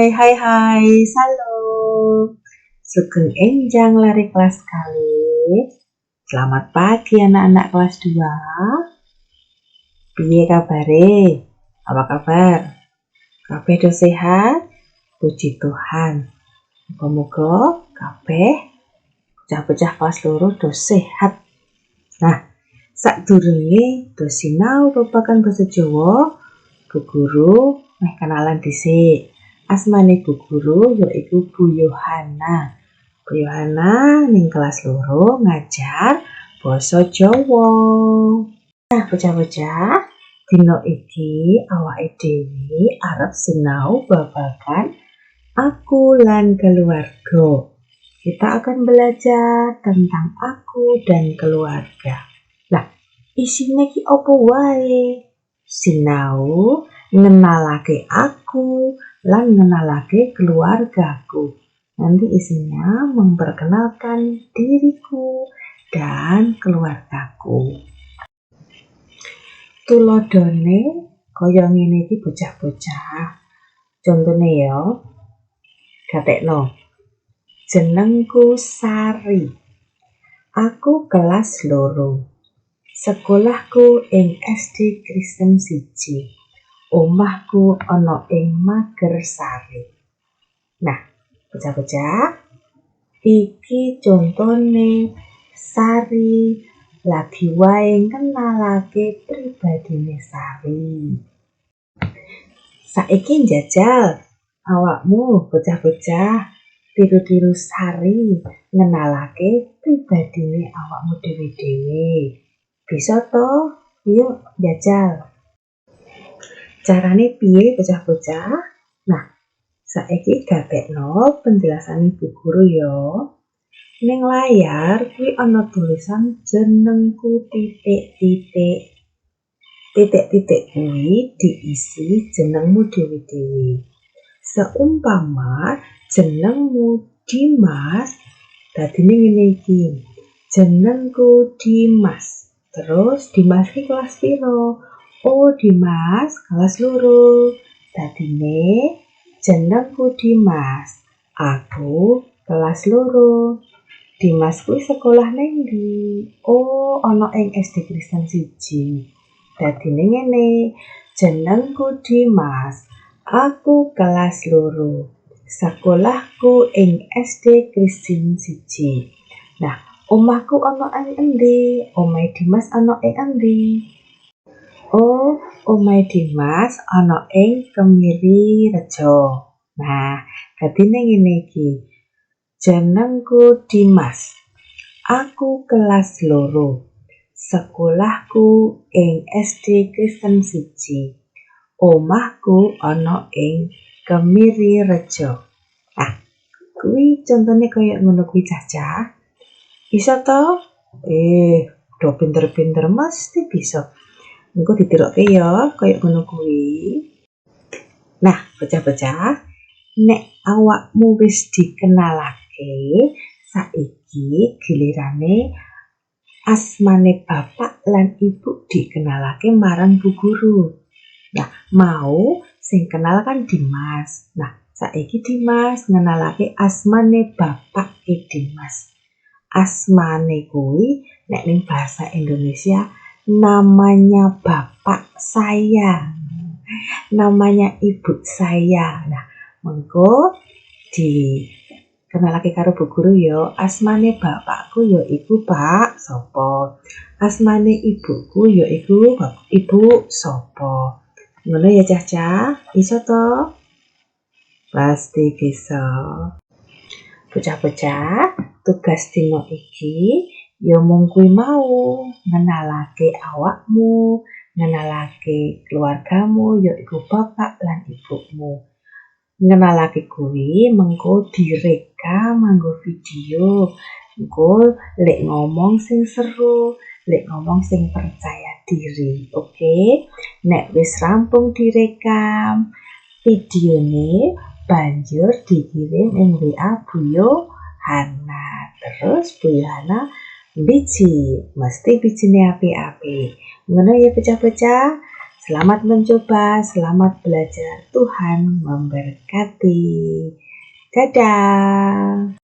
Hai, halo. Sugeng enjang lari kelas kali. Selamat pagi anak-anak kelas 2. Piye kabare? Apa kabar? Kabeh do sehat? Puji Tuhan. Muga-muga kabeh bocah-bocah kelas 2 do sehat. Nah, sadurunge do sinau babagan basa Jawa, Bu Guru meh kenalan dhisik. Asmane Bu Guru yaiku Bu Yohana. Bu Yohana ning kelas 2 ngajar basa Jawa. Nah, bocah-bocah, dina iki awake dhewe arep sinau babagan aku lan keluarga. Kita akan belajar tentang aku dan keluarga. Lah, isine ki opo wae? Sinau ngenalake aku lan ngenalake keluargaku. Nanti isinya memperkenalkan diriku dan keluargaku. Tulodone kaya ngene iki bocah-bocah. Contone ya. Gatekno. Jenengku Sari. Aku kelas 2. Sekolahku ing SD Kristen 1. Omahku ana ing Magersari. Nah, bocah-bocah, iki contone Sari lagi wae kenalake pribadine Sari. Saiki njajal awakmu bocah-bocah tiru-tiru Sari ngenalake pribadine awakmu dhewe-dhewe. Bisa to? Yuk njajal. Carane piye bocah-bocah? Nah, saiki gatekno penjelasan Bu Guru ya. Ning layar kuwi ana tulisan jenengku titik-titik. Titik-titik kuwi diisi jenengmu dhewe-dhewe. Seumpama jenengmu Dimas, dadine ngene iki. Jenengku Dimas. Terus Dimas ki kelas piro? Oh, Dimas kelas 2. Dadine jenengku Dimas. Aku kelas 2. Dimas kuwi sekolah ning ndi? Oh, ana ing SD Kristen 1. Dadine ngene, jenengku Dimas. Aku kelas 2. Sekolahku ing SD Kristen 1. Nah, omahku ana ing endi? Omahe Dimas ana ing endi? Oh, omahe Dimas ana ing Kemiri Rejo. Nah, dadine ngene iki. Jenengku Dimas. Aku kelas 2. Sekolahku ing SD Kristen 1. Omahku ana ing Kemiri Rejo. Ah, kuwi contone kaya ngono kuwi cacah. Bisa to? Do pinter-pinter mesti bisa. Engko ditiruke ya kaya ngono kuwi. Nah, bocah-bocah, nek awakmu wis dikenalake, saiki gilirane asmane bapak lan ibu dikenalake marang Bu Guru. Nah, mau sing kenal kan Dimas. Nah, saiki Dimas ngenalake asmane bapak Dimas. Asmane kuwi nek ning bahasa Indonesia namanya bapak saya. Namanya ibu saya. Nah, mengko dikenalake karo Bu Guru ya. Asmane bapakku yaiku Pak sapa. Asmane ibuku yaiku Ibu sapa. Ngono ya Cah-cah, bisa to? Pasti bisa. Bocah-bocah, tugas dina iki ya mung kuwi mau, ngenalake awakmu, ngenalake keluargamu yaiku bapak lan ibumu. Ngenalake kuwi mengko direkam nganggo video. Engko lek ngomong sing seru, lek ngomong sing percaya diri. Oke? Nek wis rampung direkam, videone banjur dikirim ing WA Bu Yohana. Terus Bu Yohana biji, mesti bijine apik-apik. Ngono ya bocah-bocah. Selamat mencoba, selamat belajar. Tuhan memberkati. Dadah.